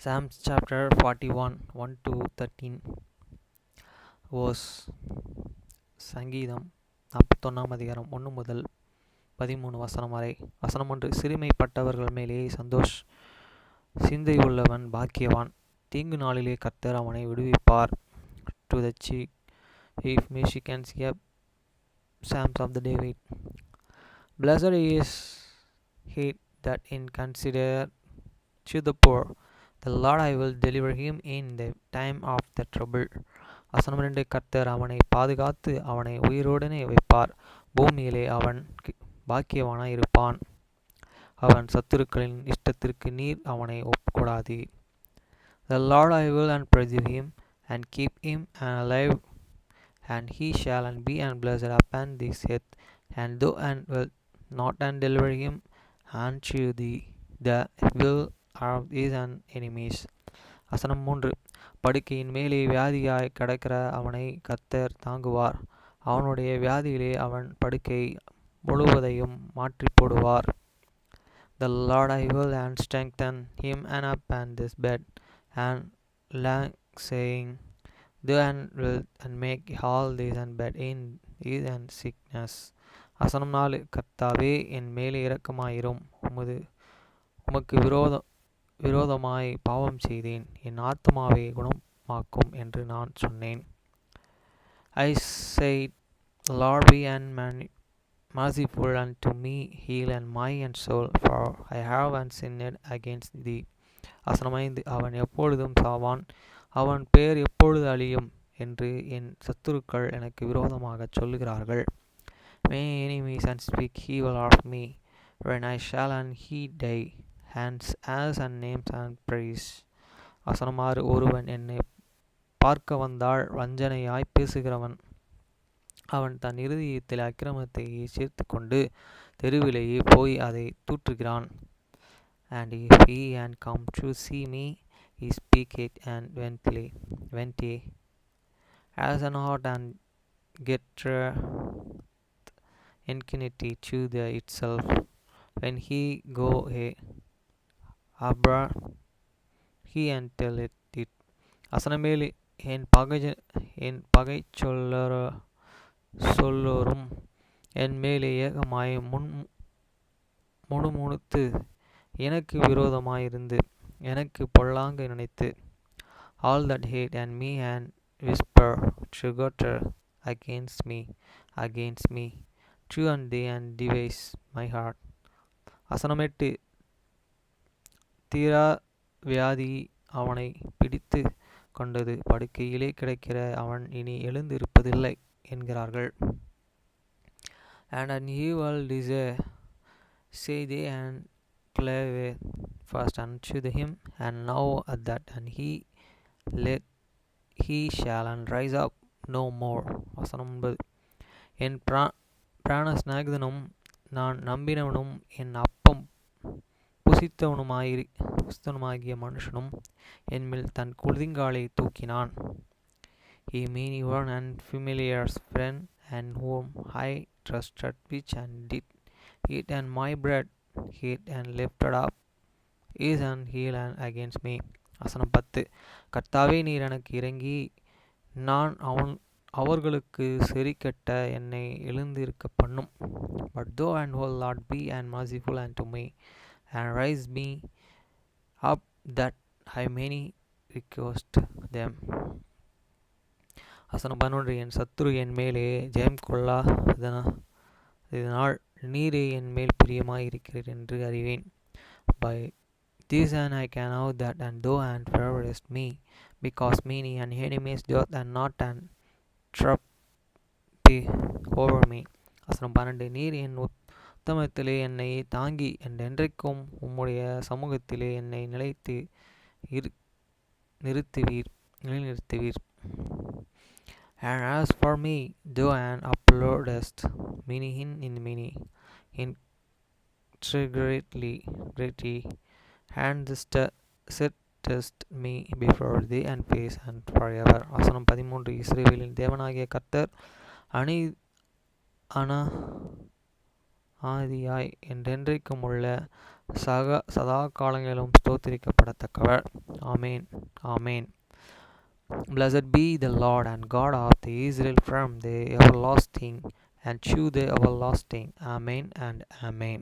Psalms chapter 41 1 to 13 verse. சங்கீதம் 41 அதிகாரம் 1 முதல் 13 வசனம் வரை. வசனம் 1. சிறுமைப்பட்டவர்கள் மேலே சிந்தையுள்ளவன் பாக்கியவான். தீங்கு நாளிலே கர்த்தர் அவனை விடுவிப்பார். To the chief musicians, Psalms of the David. Blessed is he that in consider to the poor. The Lord I will deliver him in the time of the trouble. வசனம் 2. கர்த்தர் அவனை பாதுகாத்து அவனை உயிரோடனே வைப்பார். பூமியிலே அவன் பாக்கியவானாய் இருப்பான். அவன் சத்துருக்களின் இஷ்டத்திற்கு நீர் அவனை ஒப்புக்கூடாது. The Lord I will and preserve him and keep him alive, and he shall and be and blessed upon this earth, and thou and will not and deliver him unto thee the will of his enemies. வசனம் 3. படுக்கையின் மேலே வியாதியாய் கிடக்கிற அவனை கர்த்தர் தாங்குவார். அவனுடைய வியாதியிலே அவன் படுக்கை முழுவதையும் மாற்றி போடுவார். The Lord I will and strengthen him and upon this bed and lang saying, thou and will and make all this and bed in his and sickness. வசனம் 4. கர்த்தாவே என் மேலே இரக்கமாயிரும். உமக்கு விரோதமாய் பாவம் செய்தேன். என் ஆத்துமாவை குணமாக்கும் என்று நான் சொன்னேன். I said, Lord, be and merciful unto me, heal and my soul, for I have sinned against thee. வசனம் 5. அவன் எப்பொழுதும் சாவான், அவன் பேர் எப்பொழுது அழியும் என்று என் சத்துருக்கள் எனக்கு விரோதமாக சொல்லுகிறார்கள். Many enemies and speak evil of me, when I shall and he die, and as and names and praise. வசனம் 6. ஒருவன் என்னை பார்க்க வந்தால் வஞ்சனையாய் பேசுகிறவன். அவன் தன் இருதயத்தில் அக்கிரமத்தை சேர்த்து கொண்டு தெருவிலேயே போய் அதை தூற்றுகிறான். And if he and come to see me, he speak it and vente as an heart and get infinity to the itself. When he go abra he and tell it. வசனமேலு. என் பகை சொல்லோரும் என் மேலே ஏகமாய் முணுமுணுத்து எனக்கு விரோதமாயிருந்து எனக்கு பொல்லாங்கு நினைத்து. All that hate and me and whisper together against me, true and they and devise my heart. வசனம் 8. தீரா வியாதி அவனை பிடித்து கொண்டது, படுக்கையிலே கிடக்கிற அவன் இனி எழுந்திருப்பதில்லை என்கிறார்கள். And an evil desire say they and clave first unto him, and now at that and he shall and rise up no more. வசனம் 9. என் பிராண ஸ்நேகிதனும் நான் நம்பினவனும் என் அப்பம் புசித்தவனுமாகிய மனுஷனும் என்மேல் தன் குதிங்காலை தூக்கினான். He mean one and familiar friend, and whom I trusted, which and did eat and my bread, hid and lifted up is and heal and against me. வசனம் 10. கர்த்தாவே நீர் எனக்கு இறங்கி நான் அவர்களுக்கு செறிகட்ட என்னை எழுந்திருக்க பண்ணும். But thou and O Lord be and merciful unto me, and raise me up that I may request them. வசனம் 11. என் சத்துரு என் மேலே ஜெயம் கொள்ளாததினால் நீரே என் மேல் பிரியமாய் இருக்கிறீர் என்று அறிவேன். By this and I can know that and thou and favorest me, because many and enemies doth and not and trap over me. வசனம் 12. நீர் என் உத்தமத்திலே என்னை தாங்கி என்றென்றைக்கும் உம்முடைய சமூகத்திலே என்னை நிலைநிறுத்துவீர். And as for me, thou and uploadest many in many integrity, and settest me before thee and face and forever. வசனம் 13. இஸ்ரவேலின் தேவனாகிய கர்த்தர் அனாதியாய் என்றென்றைக்கும் உள்ள சதா காலங்களிலும் ஸ்தோத்திரிக்கப்படத்தக்கவர். ஆமேன். ஆமேன். Blessed be the Lord and God of the Israel from the everlasting and to the everlasting. Amen and Amen.